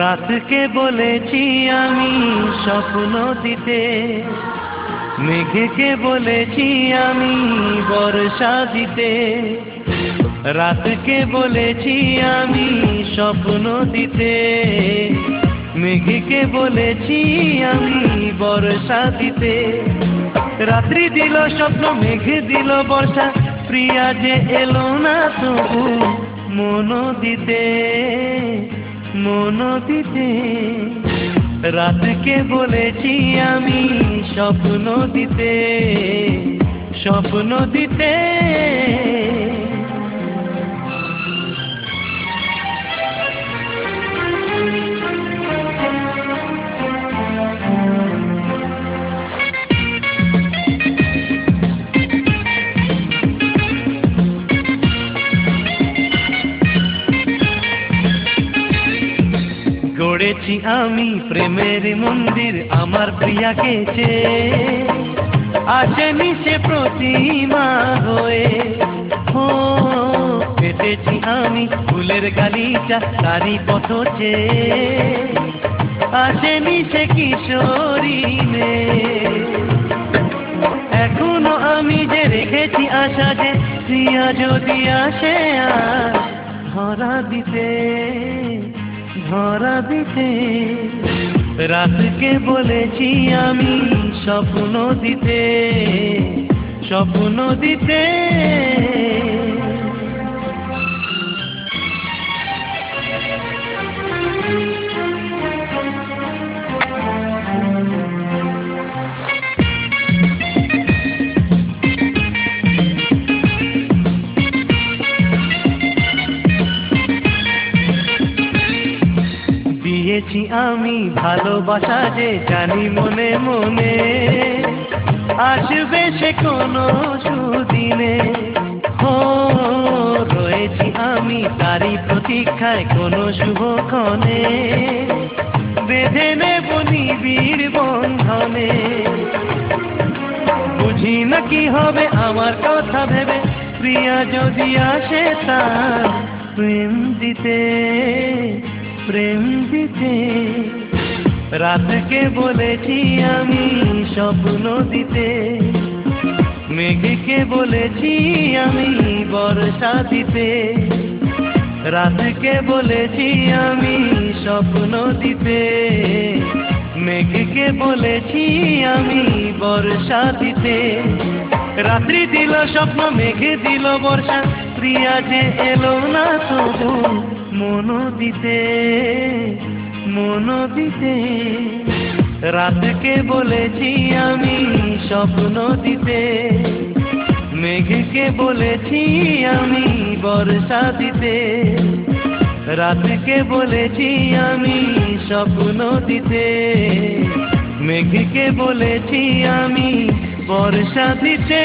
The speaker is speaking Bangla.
রাতকে বলেছি আমি স্বপ্ন দিতে, মেঘকে বলেছি আমি বর্ষা দিতে। রাতকে বলেছি আমি স্বপ্ন দিতে, মেঘকে বলেছি আমি বর্ষা দিতে। রাত্রি দিল স্বপ্ন, মেঘ দিল বর্ষা, প্রিয়া যে এলো না তবু মন দিতে, মন দিতে। রাতকে বলেছি আমি স্বপ্ন দিতে, স্বপ্ন দিতে। গড়েছি আমি প্রেমের মন্দির আমার প্রিয়াকে চেয়ে, আসেনি সে প্রতিমা হয়ে। ও পেতেছি আমি ফুলের গালিচা তারি পথ চেয়ে, আসেনি সে কিশোরী মেয়ে। এখনো আমি যে রেখেছি আশা যে প্রিয়া যদি আসে আর ধরা দিতে, ধরা দিতে। রাতকে বলেছি আমি স্বপ্ন দিতে, স্বপ্ন দিতে। দিয়েছি আমি ভালোবাসা যে জানি মনে মনে, আসবে সে কোনো সুদিনে। ও রয়েছি আমি তারই প্রতীক্ষায় কোনো শুভক্ষণে, বেঁধে নেব নিবিড় বন্ধনে। বুঝি না কি হবে আমার কথা ভেবে, প্রিয়া যদি আসে তার প্রেম দিতে, প্রেম দিতে। রাতকে বলেছি আমি স্বপ্ন দিতে, মেঘকে বলেছি আমি বর্ষা দিতে। রাতকে বলেছি আমি স্বপ্ন দিতে, মেঘকে বলেছি আমি বর্ষা দিতে। রাত্রি দিল স্বপ্ন, মেঘে দিল বর্ষা, প্রিয়া যে এলো না তবু মন দিতে, মন দিতে। রাতকে বলেছি আমি স্বপ্ন দিতে, মেঘকে বলেছি আমি বর্ষা দিতে। রাতকে বলেছি আমি স্বপ্ন দিতে, মেঘকে বলেছি আমি বর্ষা দিতে।